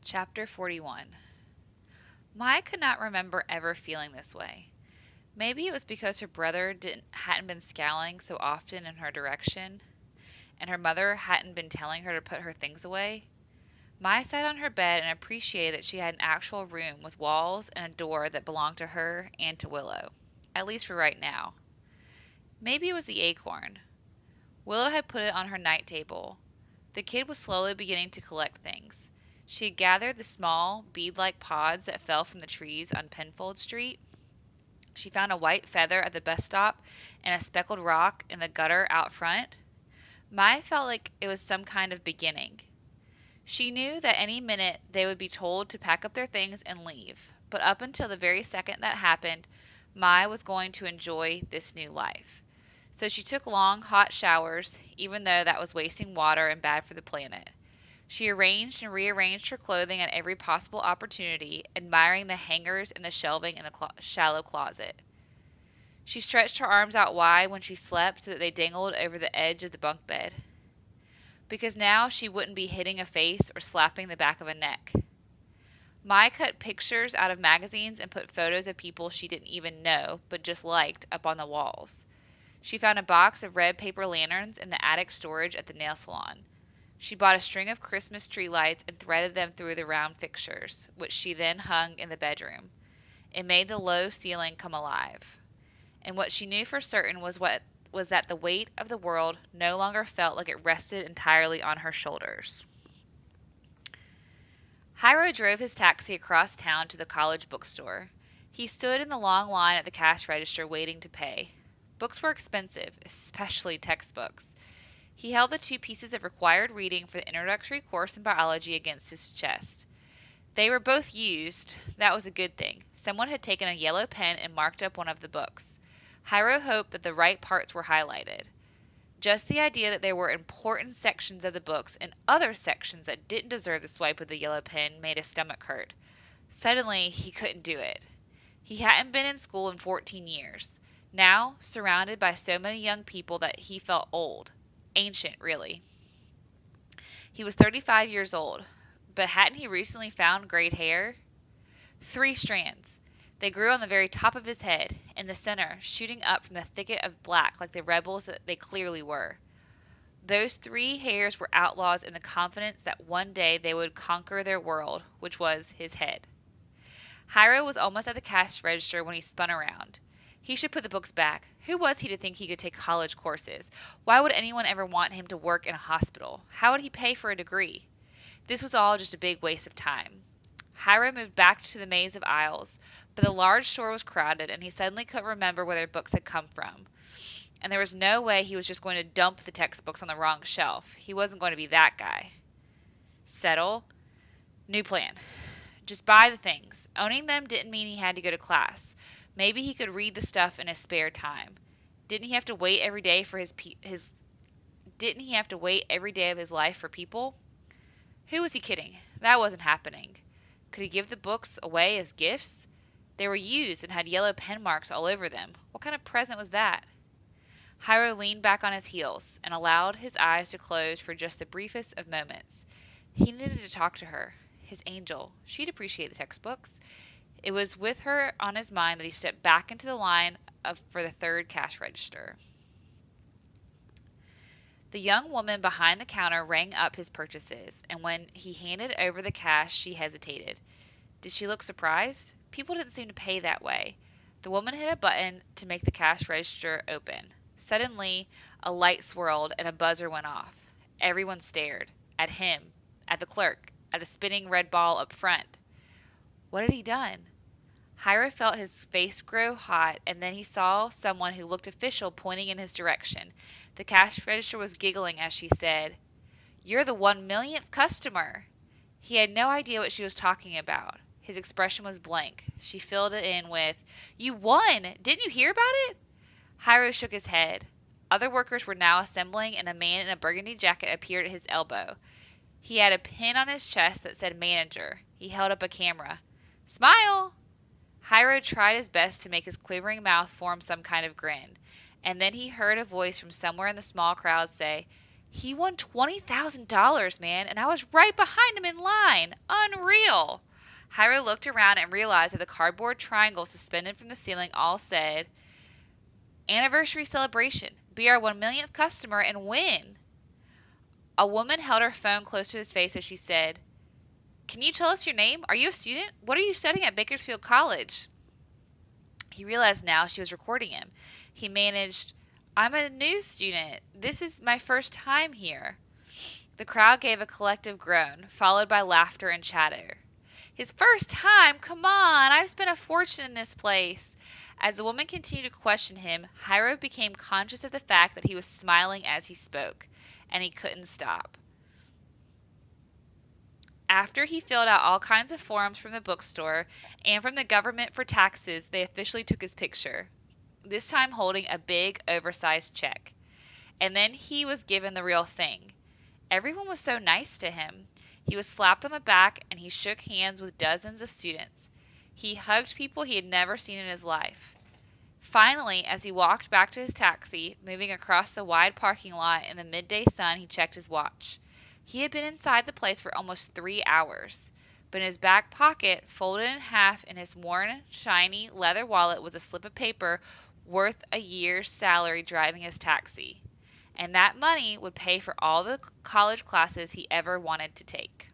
Chapter 41. Maya could not remember ever feeling this way. Maybe it was because her brother hadn't been scowling so often in her direction, and her mother hadn't been telling her to put her things away. Maya sat on her bed and appreciated that she had an actual room with walls and a door that belonged to her and to Willow, at least for right now. Maybe it was the acorn. Willow had put it on her night table. The kid was slowly beginning to collect things. She had gathered the small, bead-like pods that fell from the trees on Penfold Street. She found a white feather at the bus stop and a speckled rock in the gutter out front. Maya felt like it was some kind of beginning. She knew that any minute they would be told to pack up their things and leave, but up until the very second that happened, Maya was going to enjoy this new life. So she took long, hot showers, even though that was wasting water and bad for the planet. She arranged and rearranged her clothing at every possible opportunity, admiring the hangers and the shelving in the shallow closet. She stretched her arms out wide when she slept so that they dangled over the edge of the bunk bed, because now she wouldn't be hitting a face or slapping the back of a neck. Mai cut pictures out of magazines and put photos of people she didn't even know but just liked up on the walls. She found a box of red paper lanterns in the attic storage at the nail salon. She bought a string of Christmas tree lights and threaded them through the round fixtures, which she then hung in the bedroom. It made the low ceiling come alive. And what she knew for certain was that the weight of the world no longer felt like it rested entirely on her shoulders. Hiro drove his taxi across town to the college bookstore. He stood in the long line at the cash register waiting to pay. Books were expensive, especially textbooks. He held the 2 pieces of required reading for the introductory course in biology against his chest. They were both used. That was a good thing. Someone had taken a yellow pen and marked up one of the books. Hiro hoped that the right parts were highlighted. Just the idea that there were important sections of the books and other sections that didn't deserve the swipe of the yellow pen made his stomach hurt. Suddenly, he couldn't do it. He hadn't been in school in 14 years. Now, surrounded by so many young people that he felt old. Ancient, really. He was 35 years old, but hadn't he recently found great hair? 3 strands. They grew on the very top of his head, in the center, shooting up from the thicket of black like the rebels that they clearly were. Those 3 hairs were outlaws in the confidence that one day they would conquer their world, which was his head. Hiro was almost at the cash register when he spun around. He should put the books back. Who was he to think he could take college courses? Why would anyone ever want him to work in a hospital? How would he pay for a degree? This was all just a big waste of time. Hiro moved back to the maze of aisles, but the large store was crowded, and he suddenly couldn't remember where their books had come from. And there was no way he was just going to dump the textbooks on the wrong shelf. He wasn't going to be that guy. Settle. New plan. Just buy the things. Owning them didn't mean he had to go to class. Maybe he could read the stuff in his spare time. Didn't he have to wait every day for his didn't he have to wait every day of his life for people? Who was he kidding? That wasn't happening. Could he give the books away as gifts? They were used and had yellow pen marks all over them. What kind of present was that? Hiro leaned back on his heels and allowed his eyes to close for just the briefest of moments. He needed to talk to her. His angel. She'd appreciate the textbooks. It was with her on his mind that he stepped back into the line for the third cash register. The young woman behind the counter rang up his purchases, and when he handed over the cash, she hesitated. Did she look surprised? People didn't seem to pay that way. The woman hit a button to make the cash register open. Suddenly, a light swirled and a buzzer went off. Everyone stared. At him. At the clerk. At the spinning red ball up front. What had he done? Hiro felt his face grow hot, and then he saw someone who looked official pointing in his direction. The cash register was giggling as she said, "You're the 1 millionth customer." He had no idea what she was talking about. His expression was blank. She filled it in with, "You won! Didn't you hear about it?" Hiro shook his head. Other workers were now assembling, and a man in a burgundy jacket appeared at his elbow. He had a pin on his chest that said manager. He held up a camera. "Smile!" Hiro tried his best to make his quivering mouth form some kind of grin, and then he heard a voice from somewhere in the small crowd say, He won $20,000, man, and I was right behind him in line. Unreal. Hiro looked around and realized that the cardboard triangle suspended from the ceiling all said, Anniversary celebration. Be our 1 millionth customer and win. A woman held her phone close to his face as she said, Can you tell us your name? Are you a student? What are you studying at Bakersfield College? He realized now she was recording him. He managed, I'm a new student. This is my first time here. The crowd gave a collective groan, followed by laughter and chatter. His first time? Come on, I've spent a fortune in this place. As the woman continued to question him, Hiro became conscious of the fact that he was smiling as he spoke, and he couldn't stop. After he filled out all kinds of forms from the bookstore and from the government for taxes, they officially took his picture, this time holding a big, oversized check. And then he was given the real thing. Everyone was so nice to him. He was slapped on the back and he shook hands with dozens of students. He hugged people he had never seen in his life. Finally, as he walked back to his taxi, moving across the wide parking lot in the midday sun, he checked his watch. He had been inside the place for almost 3 hours, but in his back pocket, folded in half in his worn, shiny leather wallet, was a slip of paper worth a year's salary driving his taxi. And that money would pay for all the college classes he ever wanted to take.